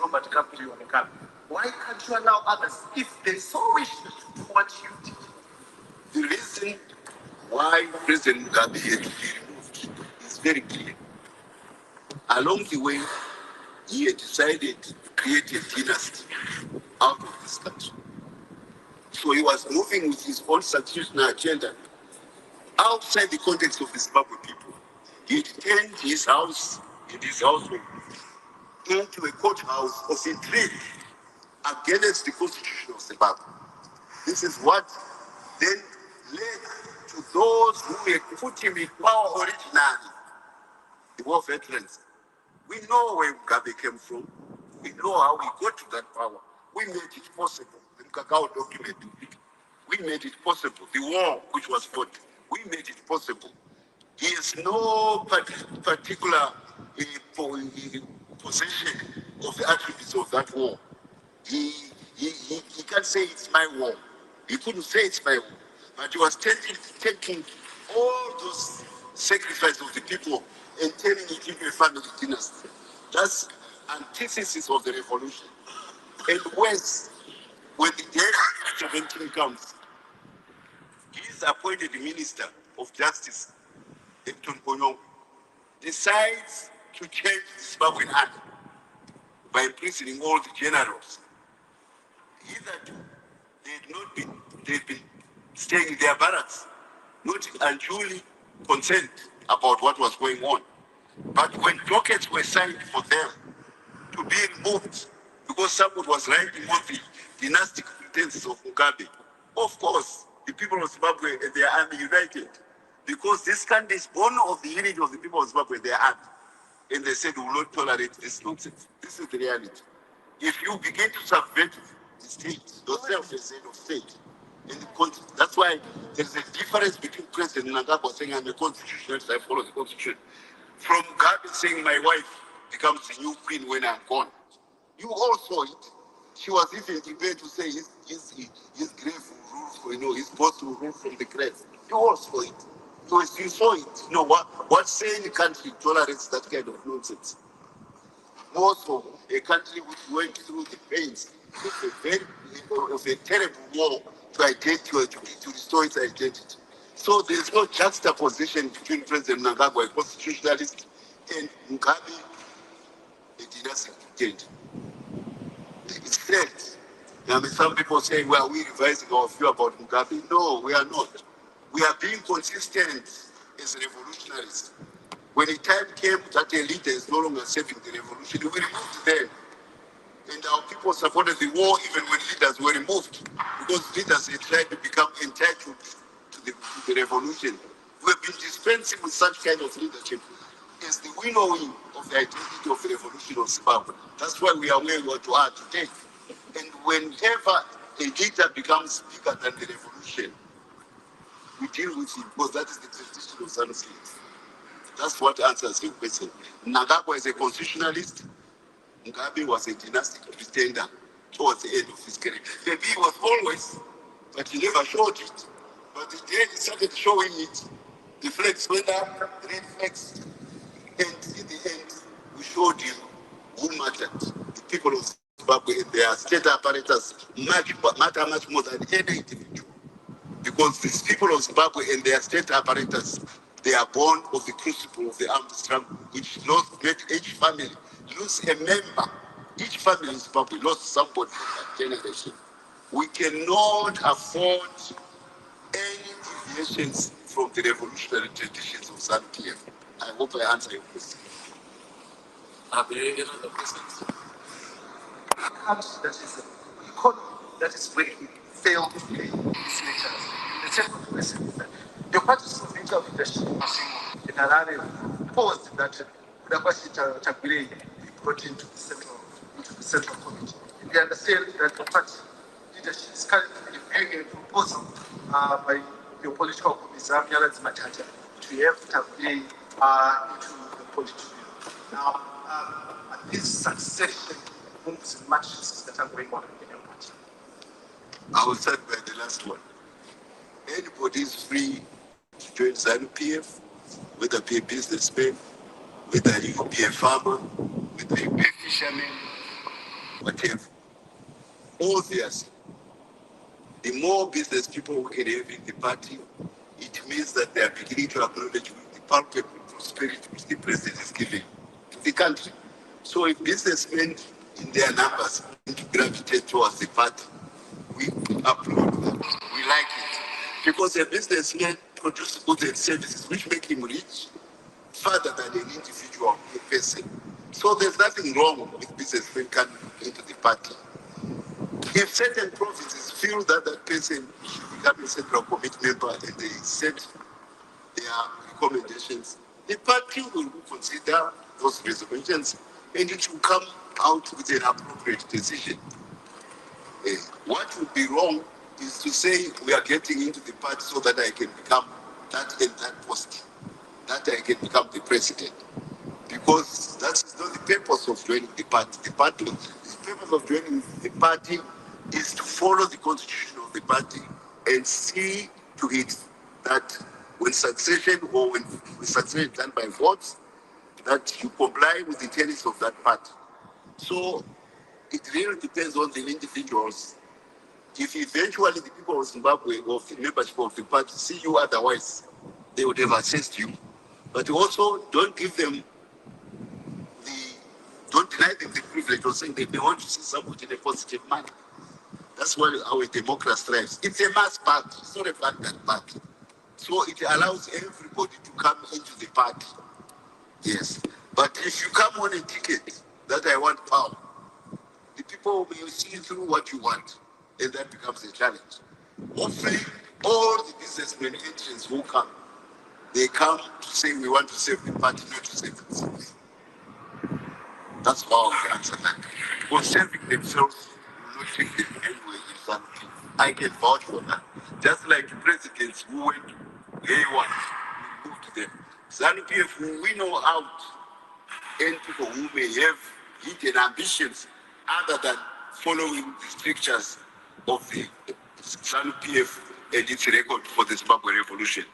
Robert Capri on the camp. Why can't you allow others, if they so wish, to do what you did? The reason why President Mugabe had to be removed is very clear. Along the way, he had decided to create a dynasty out of this country. So he was moving with his own successional agenda outside the context of the Zimbabwe people. He turned his house and his household into a courthouse of intrigue against the constitution of Zimbabwe. This is what then led to those who had put him in power originally, the war veterans. We know where Mugabe came from. We know how he got to that power. We made it possible. The Mkakao document. We made it possible. The war which was fought, we made it possible. He has no particular possession of the attributes of that war. He can't say it's my war. He couldn't say it's my war. But he was taking all those sacrifices of the people and turning it into a family dynasty. That's antithesis of the revolution. And worse, when the day of 17 comes, his appointed minister of justice, Hector Bonyong, decides to change the Zimbabwean army by imprisoning all the generals. Hitherto, they'd been staying in their barracks, not unduly concerned about what was going on. But when dockets were signed for them to be removed, because someone was writing on the dynastic pretenses of Mugabe, of course, the people of Zimbabwe and their army united. Because this country is born of the unity of the people of Zimbabwe and their army. And they said, we will not tolerate this nonsense. This is the reality. If you begin to subvert the state, yourself as head of state, in the country, that's why there's a difference between President Mnangagwa saying, I'm a constitutionalist, I follow the constitution, from Mugabe saying, my wife becomes the new queen when I'm gone. You all saw it. She was even prepared to say his grave will rule, his boss will rule from the grave. You all saw it. You saw it. What sane country tolerates that kind of nonsense? More so, a country which went through the pains of a terrible war to restore its identity. So there's no juxtaposition between President Mnangagwa, a constitutionalist, and Mugabe, a dynastic change. It's said. Some people say, well, we're revising our view about Mugabe. No, we are not. We are being consistent as revolutionaries. When the time came that a leader is no longer serving the revolution, we removed them. And our people supported the war even when leaders were removed, because leaders had tried to become entitled to the revolution. We have been dispensing with such kind of leadership as the winnowing of the identity of the revolution of Zimbabwe. That's why we are where we are today. And whenever a leader becomes bigger than the revolution, we deal with it, because that is the tradition of ZANU PF. That's what answers your question. Mnangagwa is a constitutionalist. Mugabe was a dynastic pretender towards the end of his career. Maybe he was always, but he never showed it. But the day he started showing it, the flags went up, the red flags, and in the end, we showed you who mattered. The people of Zimbabwe and their state apparatus matter much more than any individual. Because these people of Zimbabwe and their state apparatus, they are born of the crucible of the armed struggle, which made each family lose a member. Each family in Zimbabwe lost somebody in that generation. We cannot afford any deviations from the revolutionary traditions of ZANU PF. I hope I answer your question. Are there any other questions? That is an economy that is where he failed to play his lectures. The second question is that the party's provincial leadership in Harare posed that Tagwirei be brought into the central committee. We understand that the party leadership is currently reviewing a proposal by your political commissar, Nyalazi Matata, to have Tagwirei into the political bureau. Now, this succession moves and matches that are going on in your party. I will start by the last one. Anybody is free to join ZANU PF, whether be a businessman, whether you be a farmer, whether you be a fisherman, whatever. Obviously, the more business people who can have in the party, it means that they are beginning to acknowledge the palpable prosperity which the president is giving to the country. So if businessmen in their numbers begin to gravitate towards the party, we applaud that. We like it. Because a businessman produces goods and services which make him rich further than an individual person. So there's nothing wrong with businessmen coming into the party. If certain provinces feel that that person should become a central committee member and they set their recommendations, the party will consider those resolutions and it will come out with an appropriate decision. What would be wrong is to say we are getting into the party so that I can become that and that post, that I can become the president. Because that is not the purpose of joining the party. The purpose of joining the party is to follow the constitution of the party and see to it that when succession or when succession is done by votes, that you comply with the tenets of that party. So it really depends on the individuals. If eventually the people of Zimbabwe or the membership of the party see you otherwise, they would have assessed you. But also don't give them don't deny them the privilege of saying they want to see somebody in a positive manner. That's why our democracy thrives. It's a mass party, it's not a blanket party. So it allows everybody to come into the party. Yes. But if you come on a ticket that I want power, the people will see through what you want, and that becomes a challenge. Hopefully, all the businessmen agents who come, they come to say we want to save the party, not to save themselves. That's how I answer that. Because saving themselves will not take them anywhere in ZANU. I can vouch for that. Just like presidents who went A1, we moved them. ZANU PF will winnow out any people who may have hidden ambitions other than following the strictures of the ZANU PF and its record for the Zimbabwe revolution.